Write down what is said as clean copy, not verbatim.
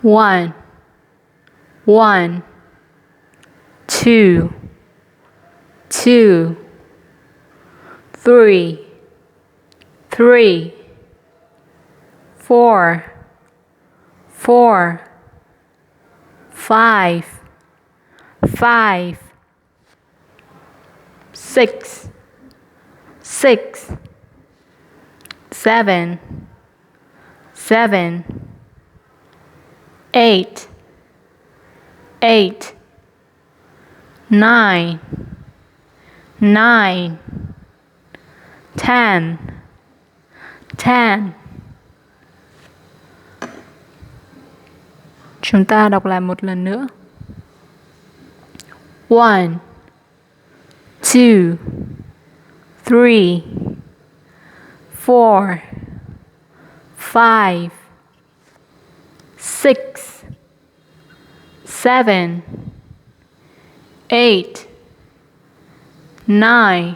1, 1, 2, 2, 3, 3, 4, 4, 5, 5, 6, 6, 7, 7, 8, 8, 9, 9, 10, 10. Chúng ta đọc lại một lần nữa. 1, 2, 3, 4, 5, 6, 7, 8, 9, 10.